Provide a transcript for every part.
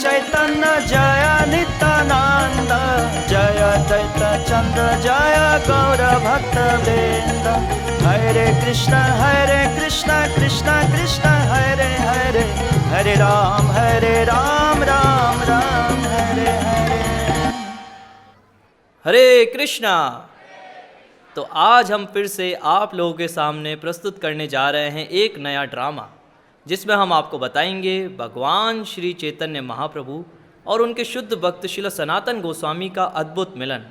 चैतन्य जय नित्यानंद, जय चैतन्य चंद्र जय गौर भक्त वृंद। हरे कृष्ण कृष्ण कृष्ण हरे हरे, हरे राम राम राम हरे हरे। हरे कृष्णा। तो आज हम फिर से आप लोगों के सामने प्रस्तुत करने जा रहे हैं एक नया ड्रामा, जिसमें हम आपको बताएंगे भगवान श्री चैतन्य महाप्रभु और उनके शुद्ध भक्त श्रील सनातन गोस्वामी का अद्भुत मिलन।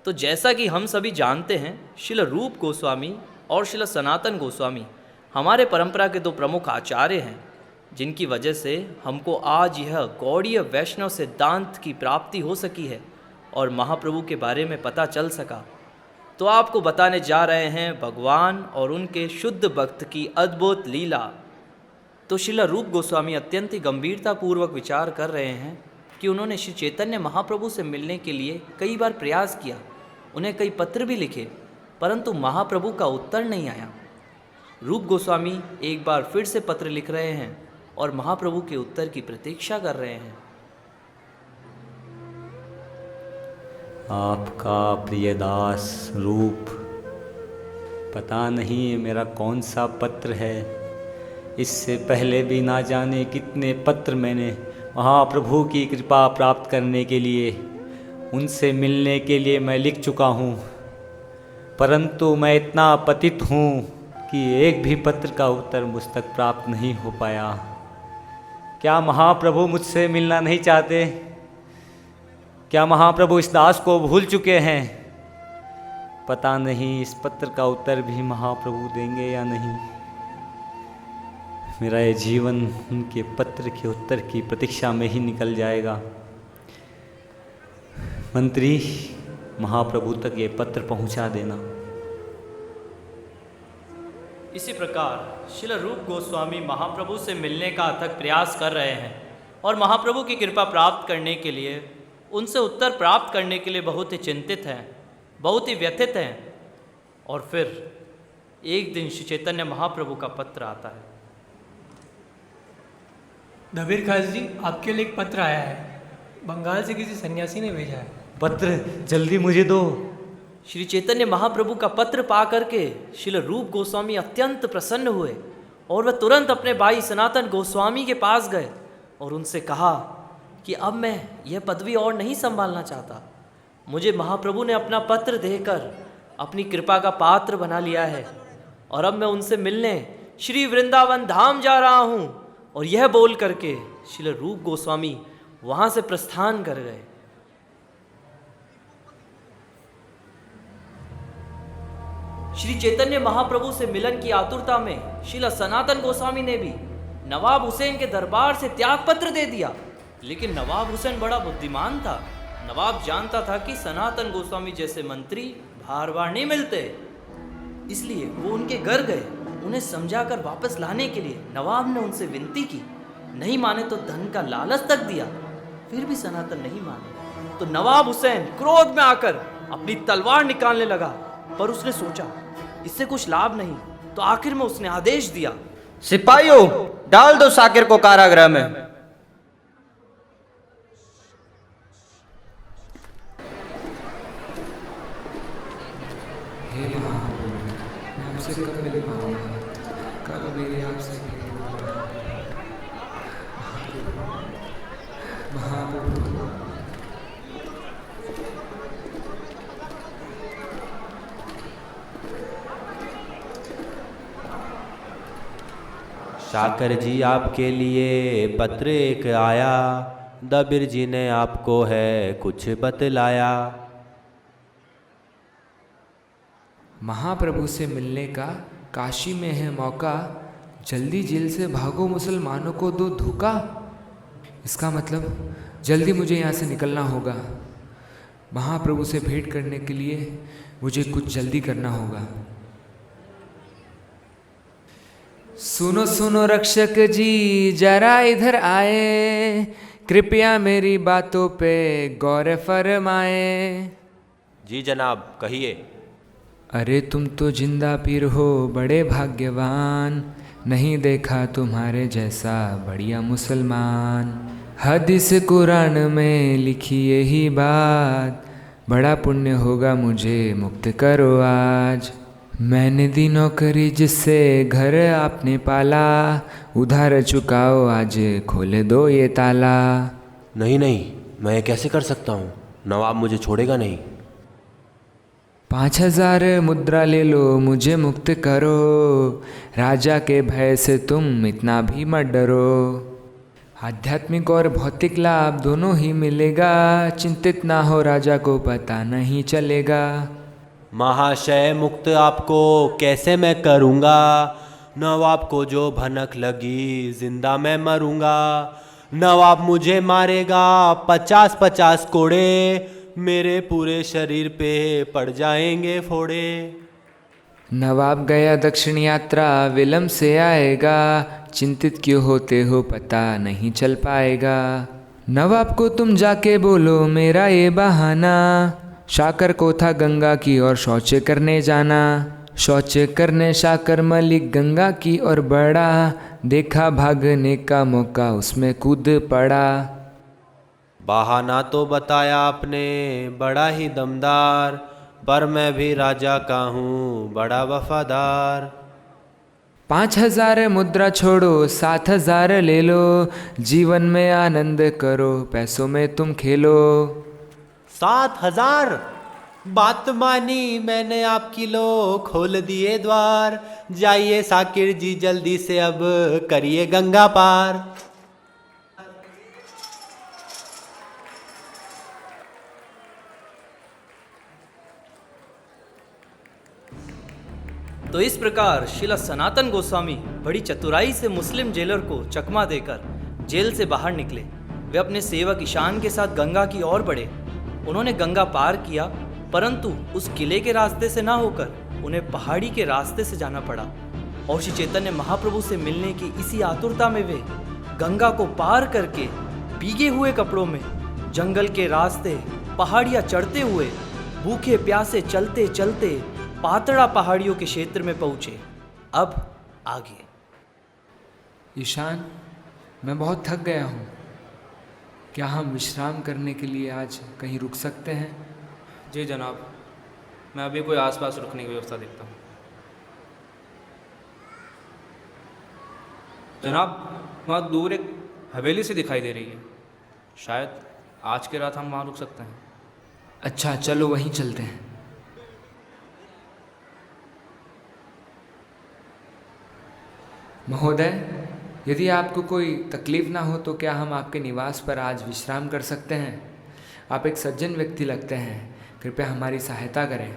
तो जैसा कि हम सभी जानते हैं, श्रील रूप गोस्वामी और श्रील सनातन गोस्वामी हमारे परंपरा के दो प्रमुख आचार्य हैं, जिनकी वजह से हमको आज यह गौड़ीय वैष्णव सिद्धांत की प्राप्ति हो सकी है और महाप्रभु के बारे में पता चल सका। तो आपको बताने जा रहे हैं भगवान और उनके शुद्ध भक्त की अद्भुत लीला। तो श्रील रूप गोस्वामी अत्यंत ही गंभीरतापूर्वक विचार कर रहे हैं कि उन्होंने श्री चैतन्य महाप्रभु से मिलने के लिए कई बार प्रयास किया, उन्हें कई पत्र भी लिखे, परंतु महाप्रभु का उत्तर नहीं आया। रूप गोस्वामी एक बार फिर से पत्र लिख रहे हैं और महाप्रभु के उत्तर की प्रतीक्षा कर रहे हैं। आपका प्रियदास रूप, पता नहीं मेरा कौन सा पत्र है। इससे पहले भी ना जाने कितने पत्र मैंने महाप्रभु की कृपा प्राप्त करने के लिए, उनसे मिलने के लिए मैं लिख चुका हूँ, परंतु मैं इतना पतित हूँ कि एक भी पत्र का उत्तर मुझ तक प्राप्त नहीं हो पाया। क्या महाप्रभु मुझसे मिलना नहीं चाहते? क्या महाप्रभु इस दास को भूल चुके हैं? पता नहीं इस पत्र का उत्तर भी महाप्रभु देंगे या नहीं। मेरा ये जीवन उनके पत्र के उत्तर की प्रतीक्षा में ही निकल जाएगा। मंत्री, महाप्रभु तक ये पत्र पहुंचा देना। इसी प्रकार श्रील रूप गोस्वामी महाप्रभु से मिलने का अथक प्रयास कर रहे हैं और महाप्रभु की कृपा प्राप्त करने के लिए, उनसे उत्तर प्राप्त करने के लिए बहुत ही चिंतित हैं, बहुत ही व्यथित हैं। और फिर एक दिन श्री चैतन्य महाप्रभु का पत्र आता है। दबीर खास जी, आपके लिए एक पत्र आया है, बंगाल से किसी सन्यासी ने भेजा है। पत्र जल्दी मुझे दो। श्री चैतन्य महाप्रभु का पत्र पा करके श्रील रूप गोस्वामी अत्यंत प्रसन्न हुए और वह तुरंत अपने भाई सनातन गोस्वामी के पास गए और उनसे कहा कि अब मैं यह पदवी और नहीं संभालना चाहता। मुझे महाप्रभु ने अपना पत्र देकर अपनी कृपा का पात्र बना लिया है और अब मैं उनसे मिलने श्री वृंदावन धाम जा रहा हूँ। और यह बोल करके श्रील रूप गोस्वामी वहाँ से प्रस्थान कर गए। श्री चैतन्य महाप्रभु से मिलन की आतुरता में श्रील सनातन गोस्वामी ने भी नवाब हुसैन के दरबार से त्याग पत्र दे दिया। लेकिन नवाब हुसैन बड़ा बुद्धिमान था। नवाब जानता था कि सनातन गोस्वामी जैसे मंत्री बार बार नहीं मिलते, इसलिए वो उनके घर गए। उन्हें समझाकर वापस लाने के लिए नवाब ने उनसे विनती की, नहीं माने तो धन का लालच तक दिया, फिर भी सनातन नहीं माने। तो नवाब हुसैन क्रोध में आकर अपनी तलवार निकालने लगा, पर उसने सोचा इससे कुछ लाभ नहीं, तो आखिर में उसने आदेश दिया, सिपाहियों, डाल दो साकिर को कारागृह में। आपसे कब मिल पाऊंगा, कब मेरे आपसे महाप्रभु। शाकर जी, आपके लिए पत्र एक आया, दबीर जी ने आपको है कुछ बतलाया। महाप्रभु से मिलने का काशी में है मौका, जल्दी जेल से भागो मुसलमानों को दो धोखा। इसका मतलब जल्दी मुझे यहाँ से निकलना होगा। महाप्रभु से भेंट करने के लिए मुझे कुछ जल्दी करना होगा। सुनो सुनो रक्षक जी, जरा इधर आए, कृपया मेरी बातों पे गौर फरमाए। जी जनाब, कहिए। अरे तुम तो जिंदा पीर हो बड़े भाग्यवान, नहीं देखा तुम्हारे जैसा बढ़िया मुसलमान। हदीस कुरान में लिखी यही बात, बड़ा पुण्य होगा मुझे मुक्त करो आज। मैंने दी नौकरी जिससे घर आपने पाला, उधार चुकाओ आज खोल दो ये ताला। नहीं नहीं, मैं ये कैसे कर सकता हूँ, नवाब मुझे छोड़ेगा नहीं। 5000 मुद्रा ले लो मुझे मुक्त करो, राजा के भय से तुम इतना भी मत डरो। आध्यात्मिक और भौतिक लाभ दोनों ही मिलेगा, चिंतित ना हो राजा को पता नहीं चलेगा। महाशय मुक्त आपको कैसे मैं करूँगा, नवाब को जो भनक लगी जिंदा मैं मरूँगा। नवाब मुझे मारेगा 50-50 कोड़े, मेरे पूरे शरीर पे पड़ जाएंगे फोड़े। नवाब गया दक्षिण यात्रा विलम्ब से आएगा, चिंतित क्यों होते हो पता नहीं चल पाएगा। नवाब को तुम जाके बोलो मेरा ये बहाना, शाकर को था गंगा की और शौच करने जाना। शौच करने शाकर मलिक गंगा की और बढ़ा, देखा भागने का मौका उसमें कूद पड़ा। बहाना तो बताया आपने बड़ा ही दमदार, पर मैं भी राजा का हूँ बड़ा वफादार। 5000 मुद्रा छोड़ो 7000 ले लो, जीवन में आनंद करो पैसों में तुम खेलो। 7000 बात मानी मैंने आपकी, लो खोल दिए द्वार। जाइए साकिर जी जल्दी से अब करिए गंगा पार। तो इस प्रकार शिला सनातन गोस्वामी बड़ी चतुराई से मुस्लिम जेलर को चकमा देकर जेल से बाहर निकले। वे अपने सेवक ईशान के साथ गंगा की ओर बढ़े। उन्होंने गंगा पार किया, परंतु उस किले के रास्ते से ना होकर उन्हें पहाड़ी के रास्ते से जाना पड़ा। और श्री चैतन्य महाप्रभु से मिलने की इसी आतुरता में वे गंगा को पार करके भीगे हुए कपड़ों में जंगल के रास्ते पहाड़ियाँ चढ़ते हुए भूखे प्यासे चलते चलते पातड़ा पहाड़ियों के क्षेत्र में पहुँचे। अब आगे। ईशान, मैं बहुत थक गया हूँ, क्या हम विश्राम करने के लिए आज कहीं रुक सकते हैं? जी जनाब, मैं अभी कोई आसपास रुकने की व्यवस्था देखता हूँ। जनाब, वहाँ दूर एक हवेली सी दिखाई दे रही है, शायद आज की रात हम वहाँ रुक सकते हैं। अच्छा, चलो वहीं चलते हैं। महोदय, यदि आपको कोई तकलीफ ना हो तो क्या हम आपके निवास पर आज विश्राम कर सकते हैं? आप एक सज्जन व्यक्ति लगते हैं, कृपया हमारी सहायता करें।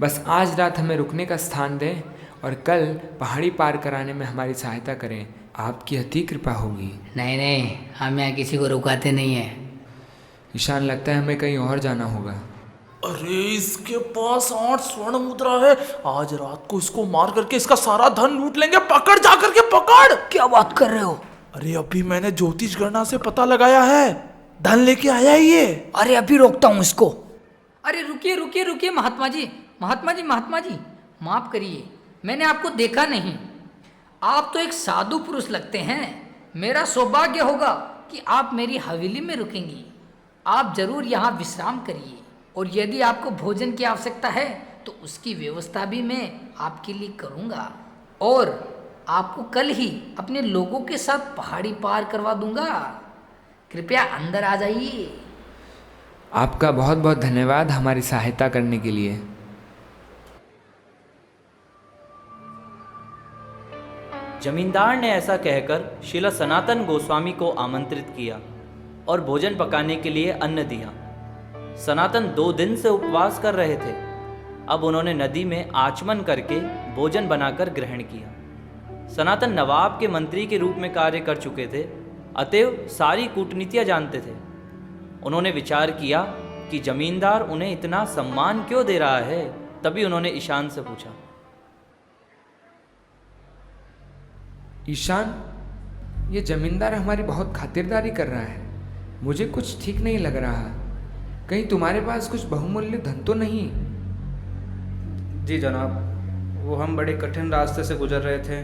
बस आज रात हमें रुकने का स्थान दें और कल पहाड़ी पार कराने में हमारी सहायता करें, आपकी अति कृपा होगी। नहीं नहीं, हम यहाँ किसी को रुकाते नहीं हैं। ईशान, लगता है हमें कहीं और जाना होगा। अरे इसके पास 8 स्वर्ण मुद्रा है, आज रात को इसको मार करके इसका सारा धन लूट लेंगे। पकड़, जा करके पकड़। क्या बात कर रहे हो? अरे अभी मैंने ज्योतिष गणना से पता लगाया है, धन लेके आया ही ये। अरे अभी रोकता हूँ इसको। अरे रुकिए रुकिए रुकिए महात्मा जी, महात्मा जी, महात्मा जी, माफ करिए, मैंने आपको देखा नहीं। आप तो एक साधु पुरुष लगते हैं। मेरा सौभाग्य होगा कि आप मेरी हवेली में रुकेंगी। आप जरूर यहाँ विश्राम करिए, और यदि आपको भोजन की आवश्यकता है तो उसकी व्यवस्था भी मैं आपके लिए करूँगा, और आपको कल ही अपने लोगों के साथ पहाड़ी पार करवा दूंगा। कृपया अंदर आ जाइए। आपका बहुत बहुत धन्यवाद हमारी सहायता करने के लिए। जमींदार ने ऐसा कहकर शिला सनातन गोस्वामी को आमंत्रित किया और भोजन पकाने के लिए अन्न दिया। सनातन 2 दिन से उपवास कर रहे थे। अब उन्होंने नदी में आचमन करके भोजन बनाकर ग्रहण किया। सनातन नवाब के मंत्री के रूप में कार्य कर चुके थे, अतएव सारी कूटनीतियाँ जानते थे। उन्होंने विचार किया कि जमींदार उन्हें इतना सम्मान क्यों दे रहा है। तभी उन्होंने ईशान से पूछा, ईशान, ये जमींदार हमारी बहुत खातिरदारी कर रहा है, मुझे कुछ ठीक नहीं लग रहा। कहीं तुम्हारे पास कुछ बहुमूल्य धन तो नहीं? जी जनाब, वो हम बड़े कठिन रास्ते से गुजर रहे थे,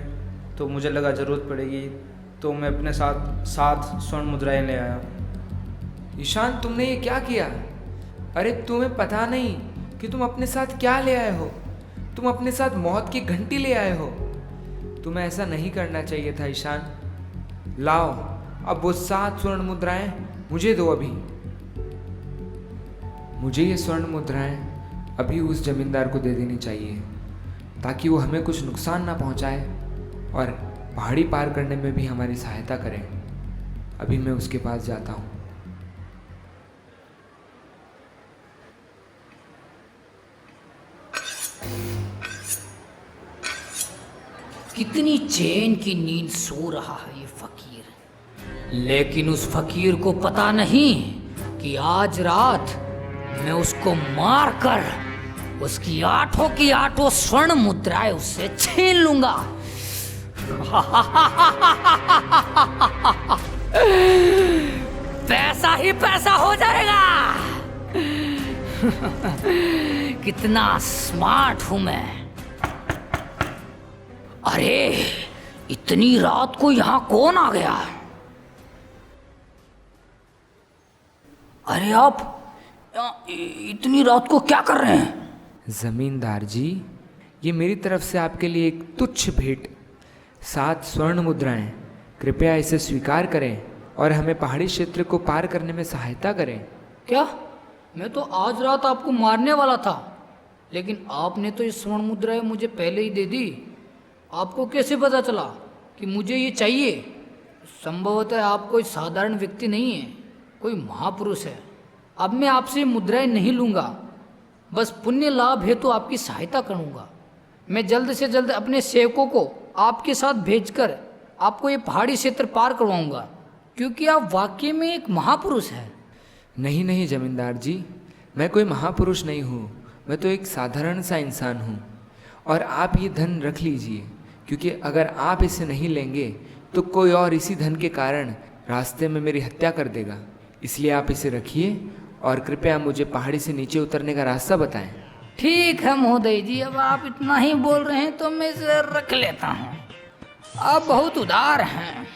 तो मुझे लगा ज़रूरत पड़ेगी तो मैं अपने साथ 7 स्वर्ण मुद्राएं ले आया। ईशान, तुमने ये क्या किया? अरे तुम्हें पता नहीं कि तुम अपने साथ क्या ले आए हो? तुम अपने साथ मौत की घंटी ले आए हो। तुम्हें ऐसा नहीं करना चाहिए था ईशान। लाओ, अब वो 7 स्वर्ण मुद्राएं मुझे दो अभी। मुझे ये स्वर्ण मुद्राएं अभी उस जमींदार को दे देनी चाहिए, ताकि वो हमें कुछ नुकसान ना पहुंचाए और पहाड़ी पार करने में भी हमारी सहायता करे। अभी मैं उसके पास जाता हूँ। कितनी चैन की नींद सो रहा है ये फकीर, लेकिन उस फकीर को पता नहीं कि आज रात मैं उसको मारकर उसकी 8 की 8 स्वर्ण मुद्राएं उससे छीन लूंगा। पैसा ही पैसा हो जाएगा। कितना स्मार्ट हूं मैं। अरे इतनी रात को यहां कौन आ गया? अरे आप इतनी रात को क्या कर रहे हैं? जमींदार जी, ये मेरी तरफ से आपके लिए एक तुच्छ भेंट 7 स्वर्ण मुद्राएं। कृपया इसे स्वीकार करें और हमें पहाड़ी क्षेत्र को पार करने में सहायता करें। क्या? मैं तो आज रात आपको मारने वाला था, लेकिन आपने तो ये स्वर्ण मुद्राएं मुझे पहले ही दे दी। आपको कैसे पता चला कि मुझे ये चाहिए? संभवतः आप कोई साधारण व्यक्ति नहीं है, कोई महापुरुष है। अब मैं आपसे मुद्राएं नहीं लूँगा, बस पुण्य लाभ हेतु आपकी सहायता करूँगा। मैं जल्द से जल्द अपने सेवकों को आपके साथ भेजकर आपको ये पहाड़ी क्षेत्र पार करवाऊँगा, क्योंकि आप वाकई में एक महापुरुष हैं। नहीं नहीं जमींदार जी, मैं कोई महापुरुष नहीं हूँ। मैं तो एक साधारण सा इंसान हूँ। और आप ये धन रख लीजिए, क्योंकि अगर आप इसे नहीं लेंगे तो कोई और इसी धन के कारण रास्ते में मेरी हत्या कर देगा। इसलिए आप इसे रखिए और कृपया मुझे पहाड़ी से नीचे उतरने का रास्ता बताएं। ठीक है महोदय जी, अब आप इतना ही बोल रहे हैं तो मैं इसे रख लेता हूँ। आप बहुत उदार हैं।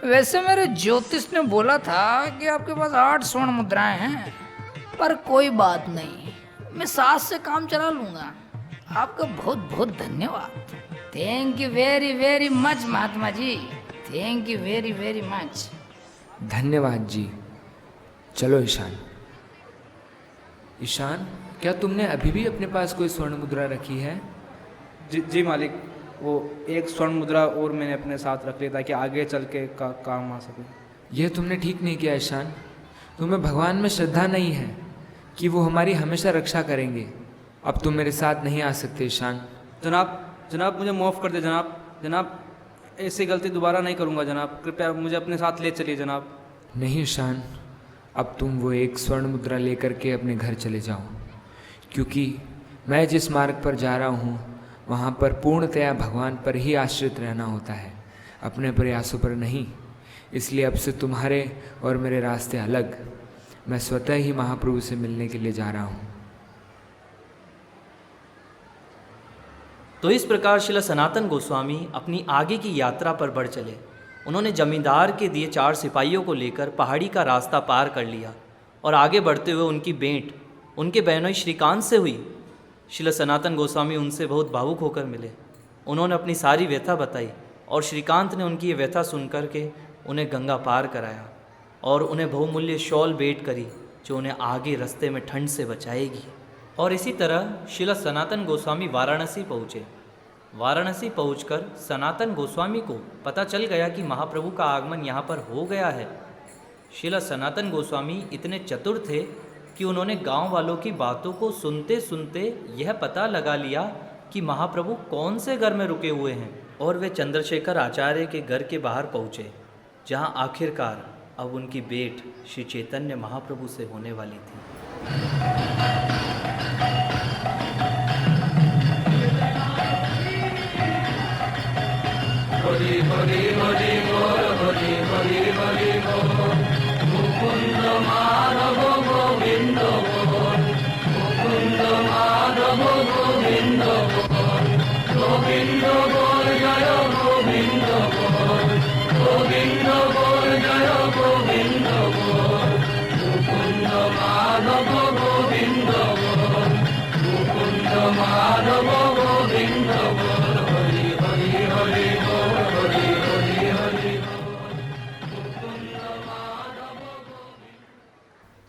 वैसे मेरे ज्योतिष ने बोला था कि आपके पास 8 स्वर्ण मुद्राएं हैं, पर कोई बात नहीं, मैं 7 से काम चला लूँगा। आपका बहुत बहुत धन्यवाद। Thank you very very much Mahatma ji, thank you very very much. धन्यवाद जी। चलो ईशान। ईशान, क्या तुमने अभी भी अपने पास कोई स्वर्ण मुद्रा रखी है? जी मालिक, वो 1 स्वर्ण मुद्रा और मैंने अपने साथ रख लिया ताकि आगे चल के काम आ सके। यह तुमने ठीक नहीं किया ईशान। तुम्हें भगवान में श्रद्धा नहीं है कि वो हमारी हमेशा रक्षा करेंगे। अब तुम मेरे साथ नहीं आ सकते ईशान। जनाब मुझे माफ़ कर दे जनाब, ऐसी गलती दोबारा नहीं करूँगा जनाब। कृपया मुझे अपने साथ ले चलिए जनाब। नहीं ईशान, अब तुम वो 1 स्वर्ण मुद्रा लेकर के अपने घर चले जाओ, क्योंकि मैं जिस मार्ग पर जा रहा हूँ वहाँ पर पूर्णतया भगवान पर ही आश्रित रहना होता है, अपने प्रयासों पर नहीं। इसलिए अब से तुम्हारे और मेरे रास्ते अलग। मैं स्वतः ही महाप्रभु से मिलने के लिए जा रहा हूँ। तो इस प्रकार श्रील सनातन गोस्वामी अपनी आगे की यात्रा पर बढ़ चले। उन्होंने जमींदार के दिए 4 सिपाहियों को लेकर पहाड़ी का रास्ता पार कर लिया और आगे बढ़ते हुए उनकी भेंट उनके बहनोई श्रीकांत से हुई। श्रील सनातन गोस्वामी उनसे बहुत भावुक होकर मिले। उन्होंने अपनी सारी व्यथा बताई और श्रीकांत ने उनकी ये व्यथा सुन कर के उन्हें गंगा पार कराया और उन्हें बहुमूल्य शॉल भेंट करी, जो उन्हें आगे रास्ते में ठंड से बचाएगी। और इसी तरह श्रील सनातन गोस्वामी वाराणसी पहुँचे। वाराणसी पहुंचकर सनातन गोस्वामी को पता चल गया कि महाप्रभु का आगमन यहाँ पर हो गया है। श्रील सनातन गोस्वामी इतने चतुर थे कि उन्होंने गांव वालों की बातों को सुनते सुनते यह पता लगा लिया कि महाप्रभु कौन से घर में रुके हुए हैं, और वे चंद्रशेखर आचार्य के घर के बाहर पहुँचे, जहाँ आखिरकार अब उनकी भेंट श्री चैतन्य महाप्रभु से होने वाली थी।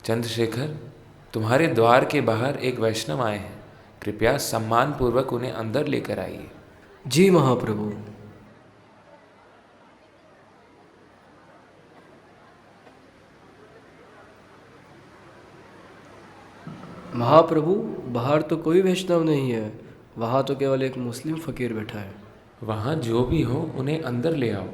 चंद्रशेखर, तुम्हारे द्वार के बाहर एक वैष्णव आए हैं, कृपया सम्मान पूर्वक उन्हें अंदर लेकर आइए। जी महाप्रभु। महाप्रभु, बाहर तो कोई वैष्णव नहीं है, वहाँ तो केवल एक मुस्लिम फकीर बैठा है। वहाँ जो भी हो उन्हें अंदर ले आओ।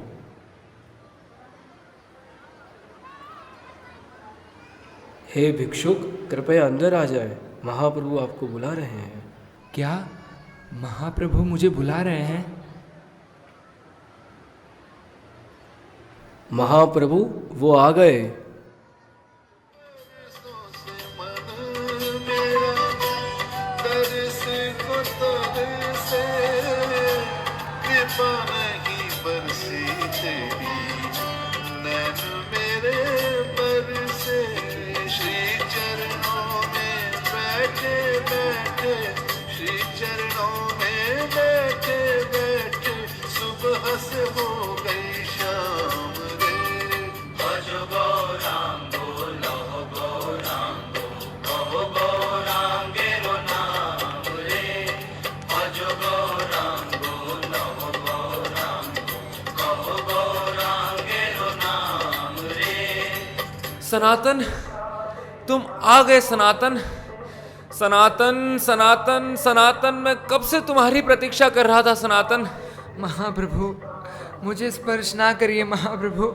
हे भिक्षुक, कृपया अंदर आ जाए, महाप्रभु आपको बुला रहे हैं। क्या महाप्रभु मुझे बुला रहे हैं? महाप्रभु, वो आ गए। सनातन, तुम आ गए सनातन। सनातन सनातन सनातन, मैं कब से तुम्हारी प्रतीक्षा कर रहा था सनातन। महाप्रभु, मुझे स्पर्श ना करिए महाप्रभु,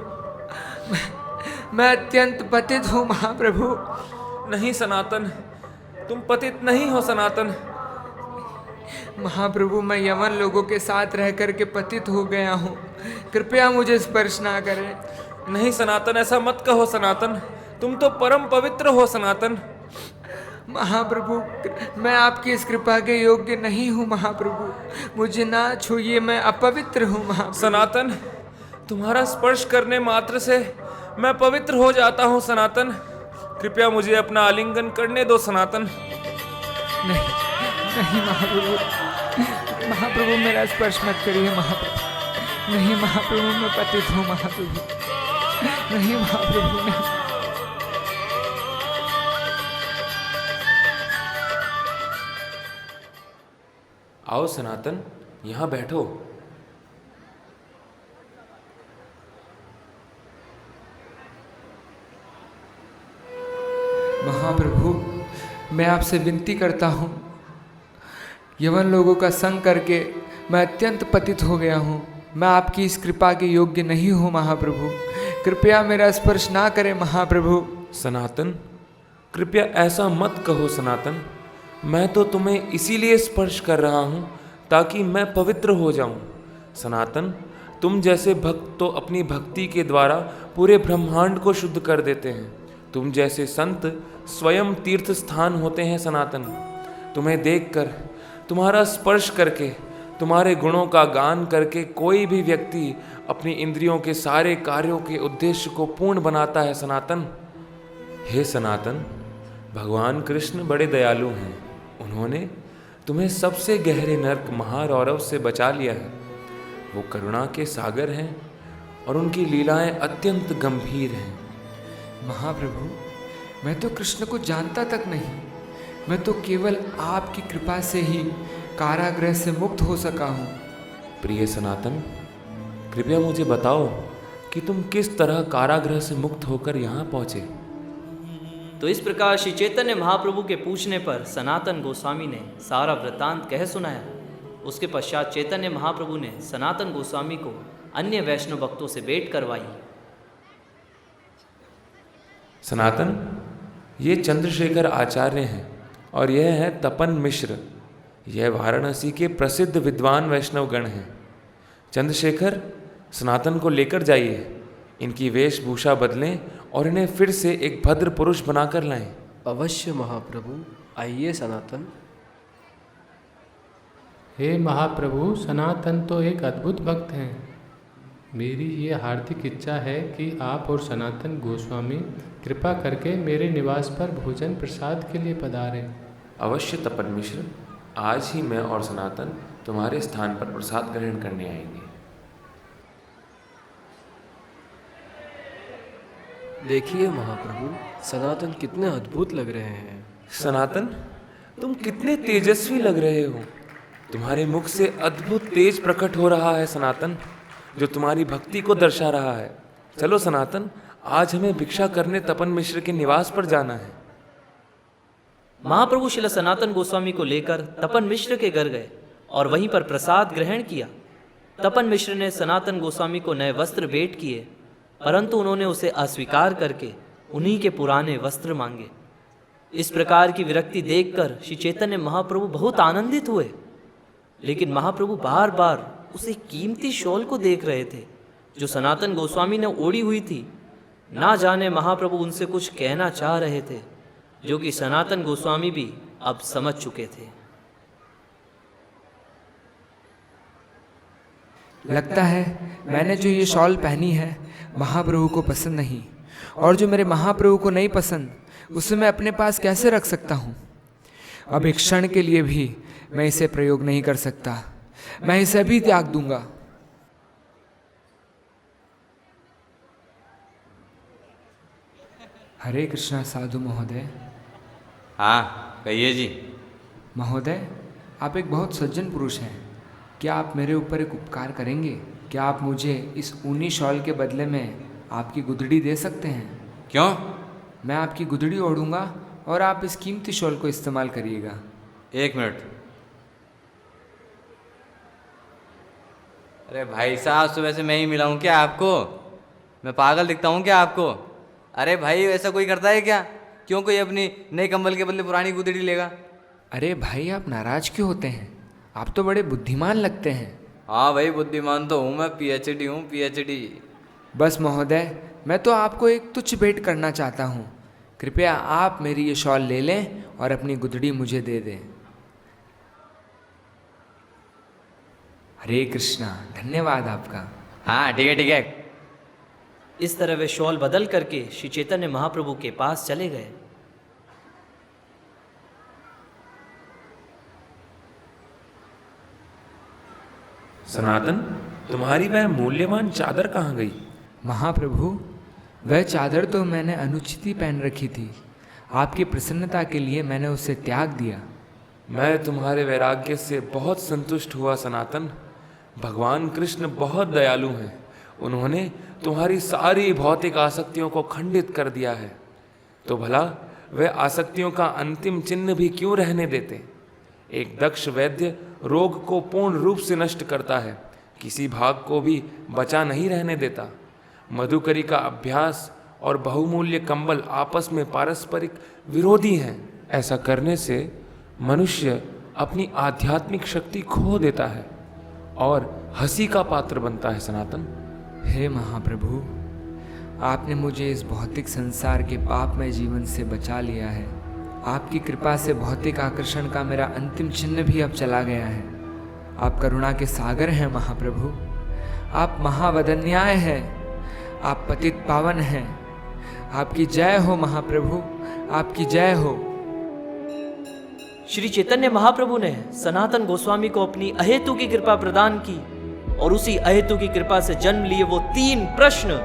मैं अत्यंत पतित हूँ महाप्रभु। नहीं सनातन, तुम पतित नहीं हो सनातन। महाप्रभु, मैं यमन लोगों के साथ रह कर के पतित हो गया हूँ, कृपया मुझे स्पर्श ना करें। नहीं सनातन, ऐसा मत कहो सनातन, तुम तो परम पवित्र हो सनातन। महाप्रभु, मैं आपकी इस कृपा के योग्य नहीं हूँ महाप्रभु, मुझे ना छूइए, मैं अपवित्र हूँ महाप्रभु। सनातन, तुम्हारा स्पर्श करने मात्र से मैं पवित्र हो जाता हूँ सनातन, कृपया मुझे अपना आलिंगन करने दो सनातन। नहीं नहीं महाप्रभु, महाप्रभु मेरा स्पर्श मत करिए महाप्रभु। नहीं महाप्रभु, मैं पतित हूँ महाप्रभु। नहीं महाप्रभु, नहीं। आओ सनातन, यहाँ बैठो। महाप्रभु, मैं आपसे विनती करता हूँ, यवन लोगों का संग करके मैं अत्यंत पतित हो गया हूँ, मैं आपकी इस कृपा के योग्य नहीं हूँ महाप्रभु, कृपया मेरा स्पर्श ना करें महाप्रभु। सनातन, कृपया ऐसा मत कहो सनातन, मैं तो तुम्हें इसीलिए स्पर्श कर रहा हूँ ताकि मैं पवित्र हो जाऊँ। सनातन, तुम जैसे भक्त तो अपनी भक्ति के द्वारा पूरे ब्रह्मांड को शुद्ध कर देते हैं, तुम जैसे संत स्वयं तीर्थ स्थान होते हैं सनातन। तुम्हें देखकर, तुम्हारा स्पर्श करके, तुम्हारे गुणों का गान करके कोई भी व्यक्ति अपनी इंद्रियों के सारे कार्यों के उद्देश्य को पूर्ण बनाता है सनातन। हे सनातन, भगवान कृष्ण बड़े दयालु हैं, उन्होंने तुम्हें सबसे गहरे नरक महारौरव से बचा लिया है। वो करुणा के सागर हैं और उनकी लीलाएं अत्यंत गंभीर हैं। महाप्रभु, मैं तो कृष्ण को जानता तक नहीं, मैं तो केवल आपकी कृपा से ही कारागृह से मुक्त हो सका हूँ। प्रिय सनातन, कृपया मुझे बताओ कि तुम किस तरह कारागृह से मुक्त होकर यहाँ पहुँचे। तो इस प्रकार श्री चैतन्य महाप्रभु के पूछने पर सनातन गोस्वामी ने सारा वृत्तांत कह सुनाया। उसके पश्चात चैतन्य महाप्रभु ने सनातन गोस्वामी को अन्य वैष्णव भक्तों से भेंट करवाई। सनातन, ये चंद्रशेखर आचार्य हैं और यह है तपन मिश्र। यह वाराणसी के प्रसिद्ध विद्वान वैष्णव गण हैं। चंद्रशेखर, सनातन को लेकर जाइए, इनकी वेशभूषा बदलें और इन्हें फिर से एक भद्र पुरुष बनाकर लाएं। अवश्य महाप्रभु, आइए सनातन। हे महाप्रभु, सनातन तो एक अद्भुत भक्त हैं। मेरी ये हार्दिक इच्छा है कि आप और सनातन गोस्वामी कृपा करके मेरे निवास पर भोजन प्रसाद के लिए पधारें। अवश्य तपन मिश्र, आज ही मैं और सनातन तुम्हारे स्थान पर प्रसाद ग्रहण करने आएंगे। देखिए महाप्रभु, सनातन कितने अद्भुत लग रहे हैं। सनातन, तुम कितने तेजस्वी लग रहे हो। तुम्हारे मुख से अद्भुत तेज प्रकट हो रहा है सनातन, जो तुम्हारी भक्ति को दर्शा रहा है। चलो सनातन, आज हमें भिक्षा करने तपन मिश्र के निवास पर जाना है। महाप्रभु श्री सनातन गोस्वामी को लेकर तपन मिश्र के घर गए और वहीं पर प्रसाद ग्रहण किया। तपन मिश्र ने सनातन गोस्वामी को नए वस्त्र भेंट किए, परंतु उन्होंने उसे अस्वीकार करके उन्हीं के पुराने वस्त्र मांगे। इस प्रकार की विरक्ति देखकर श्री चैतन्य महाप्रभु बहुत आनंदित हुए, लेकिन महाप्रभु बार बार उसे कीमती शॉल को देख रहे थे जो सनातन गोस्वामी ने ओढ़ी हुई थी। ना जाने महाप्रभु उनसे कुछ कहना चाह रहे थे, जो कि सनातन गोस्वामी भी अब समझ चुके थे। लगता है मैंने जो ये शॉल पहनी है महाप्रभु को पसंद नहीं, और जो मेरे महाप्रभु को नहीं पसंद उसे मैं अपने पास कैसे रख सकता हूँ। अब एक क्षण के लिए भी मैं इसे प्रयोग नहीं कर सकता, मैं इसे अभी त्याग दूंगा। हरे कृष्णा साधु महोदय। हाँ कहिए जी। महोदय, आप एक बहुत सज्जन पुरुष हैं, क्या आप मेरे ऊपर एक उपकार करेंगे? क्या आप मुझे इस ऊनी शॉल के बदले में आपकी गुदड़ी दे सकते हैं? क्यों? मैं आपकी गुदड़ी ओढ़ूंगा और आप इस कीमती शॉल को इस्तेमाल करिएगा। 1 मिनट। अरे भाई साहब, सुबह से मैं ही मिला हूँ क्या आपको? मैं पागल दिखता हूँ क्या आपको? अरे भाई, ऐसा कोई करता है क्या? क्यों कोई अपनी नए कंबल के बदले पुरानी गुदड़ी लेगा? अरे भाई, आप नाराज क्यों होते हैं? आप तो बड़े बुद्धिमान लगते हैं। हाँ भाई, बुद्धिमान तो हूँ मैं, PhD हूँ, PhD। बस महोदय, मैं तो आपको एक तुच्छ भेंट करना चाहता हूँ। कृपया आप मेरी ये शॉल ले लें और अपनी गुदड़ी मुझे दे दें। हरे कृष्णा, धन्यवाद आपका। हाँ ठीक है ठीक है। इस तरह वे शॉल बदल करके श्री चैतन्य महाप्रभु के पास चले गए। सनातन, तुम्हारी वह मूल्यवान चादर कहाँ गई? महाप्रभु, वह चादर तो मैंने अनुचित ही पहन रखी थी। आपकी प्रसन्नता के लिए मैंने उसे त्याग दिया। मैं तुम्हारे वैराग्य से बहुत संतुष्ट हुआ सनातन। भगवान कृष्ण बहुत दयालु हैं। उन्होंने तुम्हारी सारी भौतिक आसक्तियों को खंडित कर दिया है, तो भला वे आसक्तियों का अंतिम चिन्ह भी क्यों रहने देते? एक दक्ष वैद्य रोग को पूर्ण रूप से नष्ट करता है, किसी भाग को भी बचा नहीं रहने देता। मधुकरी का अभ्यास और बहुमूल्य कंबल आपस में पारस्परिक विरोधी हैं। ऐसा करने से मनुष्य अपनी आध्यात्मिक शक्ति खो देता है और हंसी का पात्र बनता है सनातन। हे महाप्रभु, आपने मुझे इस भौतिक संसार के पापमय जीवन से बचा लिया है। आपकी कृपा से भौतिक आकर्षण का मेरा अंतिम चिन्ह भी अब चला गया है। आप करुणा के सागर हैं महाप्रभु। आप महावदन्याय हैं। आप पतित पावन हैं। आपकी जय हो महाप्रभु, आपकी जय हो। श्री चैतन्य महाप्रभु ने सनातन गोस्वामी को अपनी अहेतु की कृपा प्रदान की और उसी अहेतु की कृपा से जन्म लिए वो 3 प्रश्न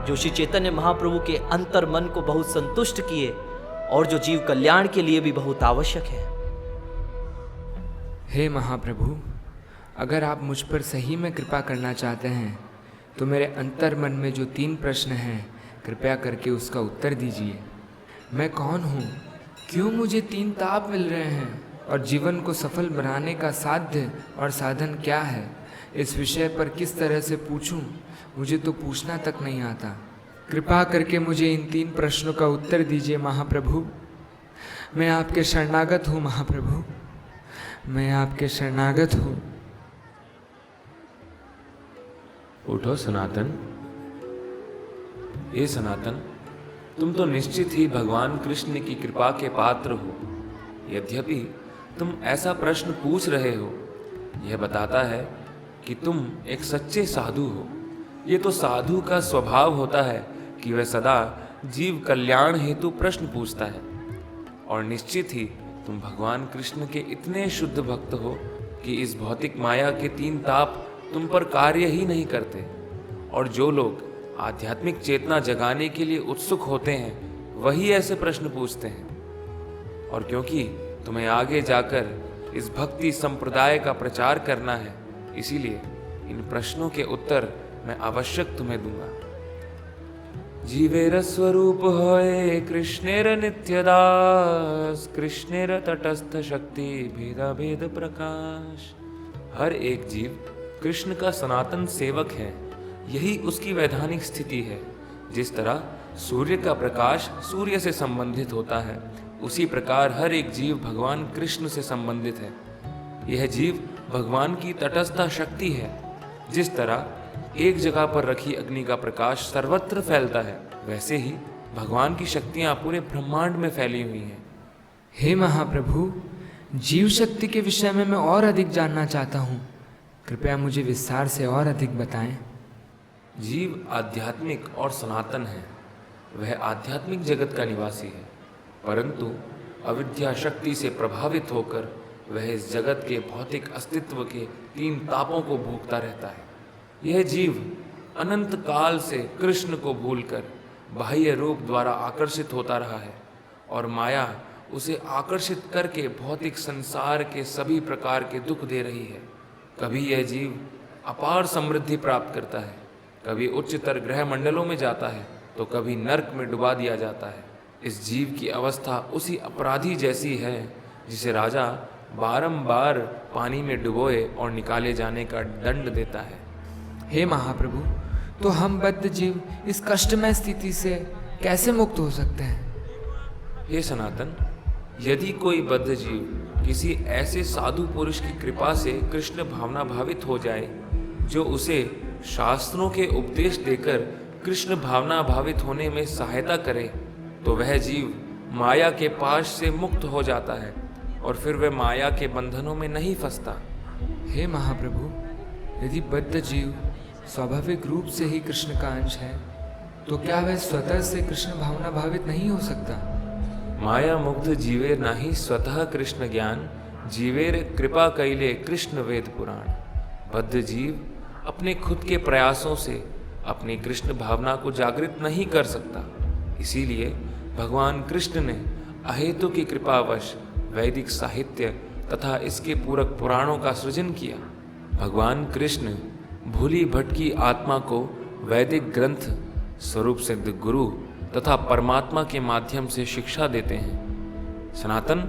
जो श्री चैतन्य महाप्रभु के अंतर मन को बहुत संतुष्ट किए और जो जीव कल्याण के लिए भी बहुत आवश्यक है। हे महाप्रभु, अगर आप मुझ पर सही में कृपा करना चाहते हैं तो मेरे अंतर मन में जो 3 प्रश्न हैं, कृपया करके उसका उत्तर दीजिए। मैं कौन हूँ? क्यों मुझे 3 ताप मिल रहे हैं? और जीवन को सफल बनाने का साध्य और साधन क्या है? इस विषय पर किस तरह से पूछूं? मुझे तो पूछना तक नहीं आता। कृपा करके मुझे इन 3 प्रश्नों का उत्तर दीजिए महाप्रभु। मैं आपके शरणागत हूँ महाप्रभु, मैं आपके शरणागत हूँ। उठो सनातन। ये सनातन, तुम तो निश्चित ही भगवान कृष्ण की कृपा के पात्र हो। यद्यपि तुम ऐसा प्रश्न पूछ रहे हो, यह बताता है कि तुम एक सच्चे साधु हो। ये तो साधु का स्वभाव होता है कि वह सदा जीव कल्याण हेतु प्रश्न पूछता है। और निश्चित ही तुम भगवान कृष्ण के इतने शुद्ध भक्त हो कि इस भौतिक माया के 3 ताप तुम पर कार्य ही नहीं करते। और जो लोग आध्यात्मिक चेतना जगाने के लिए उत्सुक होते हैं वही ऐसे प्रश्न पूछते हैं। और क्योंकि तुम्हें आगे जाकर इस भक्ति संप्रदाय का प्रचार करना है, इसीलिए इन प्रश्नों के उत्तर मैं आवश्यक तुम्हें दूंगा। जीवेर स्वरूप होए कृष्णेर नित्य दास, कृष्णेर तटस्थ शक्ति भेदा भेद प्रकाश। हर एक जीव कृष्ण का सनातन सेवक है, यही उसकी वैधानिक स्थिति है। जिस तरह सूर्य का प्रकाश सूर्य से संबंधित होता है, उसी प्रकार हर एक जीव भगवान कृष्ण से संबंधित है। यह जीव भगवान की तटस्थ शक्ति है। जिस तरह एक जगह पर रखी अग्नि का प्रकाश सर्वत्र फैलता है, वैसे ही भगवान की शक्तियां पूरे ब्रह्मांड में फैली हुई हैं। हे महाप्रभु, जीव शक्ति के विषय में मैं और अधिक जानना चाहता हूँ। कृपया मुझे विस्तार से और अधिक बताएं। जीव आध्यात्मिक और सनातन है। वह आध्यात्मिक जगत का निवासी है, परंतु अविद्या शक्ति से प्रभावित होकर वह इस जगत के भौतिक अस्तित्व के 3 तापों को भोगता रहता है। यह जीव अनंत काल से कृष्ण को भूलकर बाह्य रूप द्वारा आकर्षित होता रहा है, और माया उसे आकर्षित करके भौतिक संसार के सभी प्रकार के दुख दे रही है। कभी यह जीव अपार समृद्धि प्राप्त करता है, कभी उच्चतर ग्रह मंडलों में जाता है, तो कभी नर्क में डुबा दिया जाता है। इस जीव की अवस्था उसी अपराधी जैसी है जिसे राजा बारंबार पानी में डुबोए और निकाले जाने का दंड देता है। हे महाप्रभु, तो हम बद्ध जीव इस कष्टमय स्थिति से कैसे मुक्त हो सकते हैं? हे सनातन, यदि कोई बद्ध जीव किसी ऐसे साधु पुरुष की कृपा से कृष्ण भावना भावित हो जाए, जो उसे शास्त्रों के उपदेश देकर कृष्ण भावना भावित होने में सहायता करे, तो वह जीव माया के पाश से मुक्त हो जाता है और फिर वह माया के बंधनों में नहीं फंसता। हे महाप्रभु, यदि बद्ध जीव स्वाभाविक रूप से ही कृष्ण का अंश है, तो क्या वह स्वतः से कृष्ण भावना भावित नहीं हो सकता? माया मुग्ध जीवेर नाही स्वतः कृष्ण ज्ञान, जीवेर कृपा कैले कृष्ण वेद पुराण। बद्ध जीव अपने खुद के प्रयासों से अपनी कृष्ण भावना को जागृत नहीं कर सकता। इसीलिए भगवान कृष्ण ने अहेतु की कृपावश वैदिक साहित्य तथा इसके पूरक पुराणों का सृजन किया। भगवान कृष्ण भूली भटकी आत्मा को वैदिक ग्रंथ, स्वरूप सिद्ध गुरु तथा परमात्मा के माध्यम से शिक्षा देते हैं। सनातन,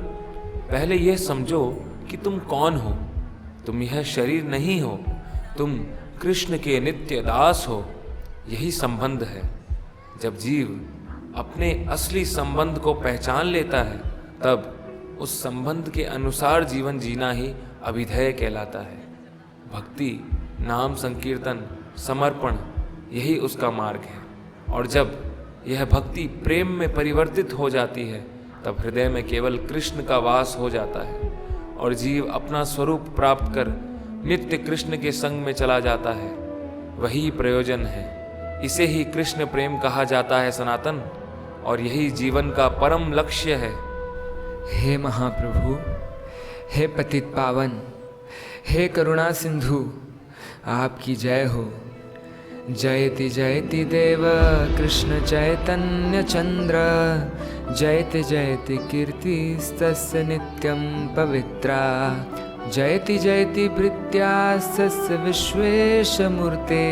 पहले यह समझो कि तुम कौन हो। तुम यह शरीर नहीं हो, तुम कृष्ण के नित्य दास हो। यही संबंध है। जब जीव अपने असली संबंध को पहचान लेता है, तब उस संबंध के अनुसार जीवन जीना ही अभिधेय कहलाता है। भक्ति, नाम संकीर्तन, समर्पण, यही उसका मार्ग है। और जब यह भक्ति प्रेम में परिवर्तित हो जाती है, तब हृदय में केवल कृष्ण का वास हो जाता है और जीव अपना स्वरूप प्राप्त कर नित्य कृष्ण के संग में चला जाता है। वही प्रयोजन है। इसे ही कृष्ण प्रेम कहा जाता है सनातन, और यही जीवन का परम लक्ष्य है। हे महाप्रभु, हे पतित पावन, हे करुणा सिंधु, आपकी जय हो। जयति जयति देव कृष्ण चैतन्य चंद्र, जयति जयति कीर्तिस्तस्य नित्यं पवित्रा, जयति जयति भृत्यास्तस्य विश्वेशमूर्ते,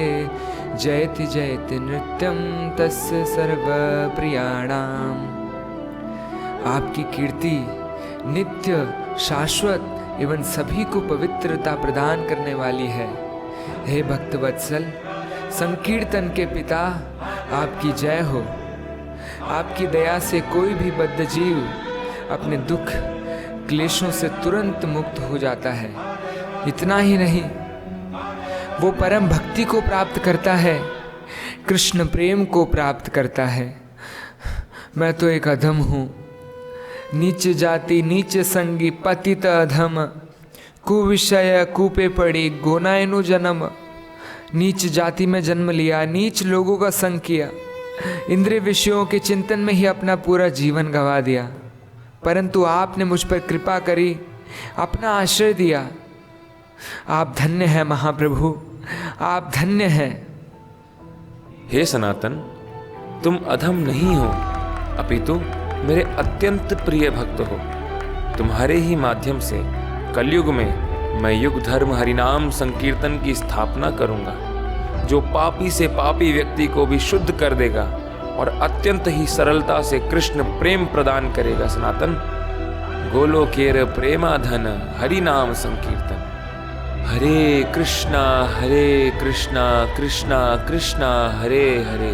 जयति जयति नृत्यं तस्य सर्वप्रियाणाम्। आपकी कीर्ति नित्य, शाश्वत एवं सभी को पवित्रता प्रदान करने वाली है। हे भक्तवत्सल, संकीर्तन के पिता, आपकी जय हो। आपकी दया से कोई भी बद्ध जीव अपने दुख क्लेशों से तुरंत मुक्त हो जाता है। इतना ही नहीं, वो परम भक्ति को प्राप्त करता है, कृष्ण प्रेम को प्राप्त करता है। मैं तो एक अधम हूँ, नीच जाति नीच संगी पतित अधम, कुविषय कूपे पड़ी गोनायनु जन्म। नीच जाति में जन्म लिया, नीच लोगों का संग किया, इंद्रिय विषयों के चिंतन में ही अपना पूरा जीवन गंवा दिया। परंतु आपने मुझ पर कृपा करी, अपना आश्रय दिया। आप धन्य हैं महाप्रभु, आप धन्य हैं। हे सनातन, तुम अधम नहीं हो, अपितु मेरे अत्यंत प्रिय भक्त हो। तुम्हारे ही माध्यम से कलयुग में मैं युग धर्म हरिनाम संकीर्तन की स्थापना करूंगा, जो पापी से पापी व्यक्ति को भी शुद्ध कर देगा और अत्यंत ही सरलता से कृष्ण प्रेम प्रदान करेगा। सनातन, गोलोकेर प्रेमाधन हरि नाम संकीर्तन। हरे कृष्णा कृष्णा कृष्णा हरे हरे,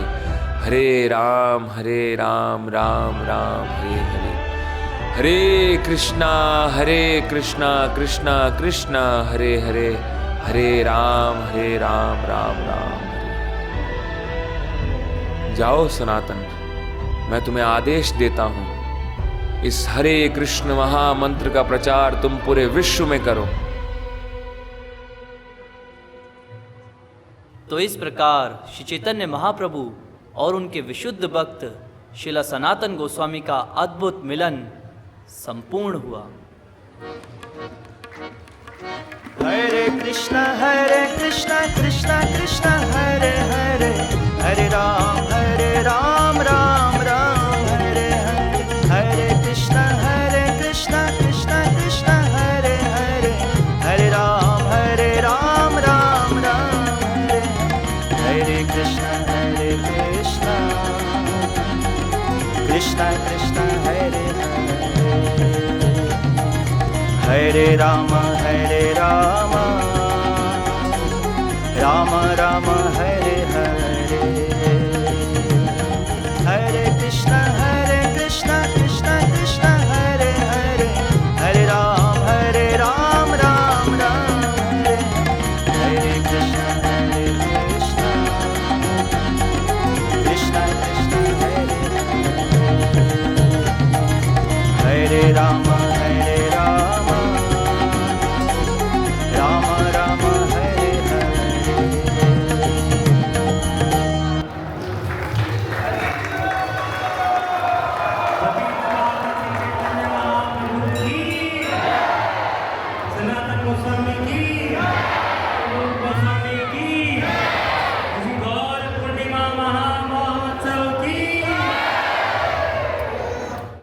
हरे राम राम राम हरे हरे। हरे कृष्णा कृष्णा कृष्णा हरे हरे, हरे राम राम राम हरे। जाओ सनातन, मैं तुम्हें आदेश देता हूं, इस हरे कृष्ण महामंत्र का प्रचार तुम पूरे विश्व में करो। तो इस प्रकार श्री चैतन्य महाप्रभु और उनके विशुद्ध भक्त श्रीला सनातन गोस्वामी का अद्भुत मिलन संपूर्ण हुआ। हरे कृष्णा कृष्णा कृष्णा हरे हरे, हरे राम राम राम हरे हरे। हरे कृष्णा कृष्णा कृष्णा हरे हरे, हरे राम राम राम हरे। हरे कृष्णा कृष्णा कृष्णा हरे हरे, हरे राम राम राम हरे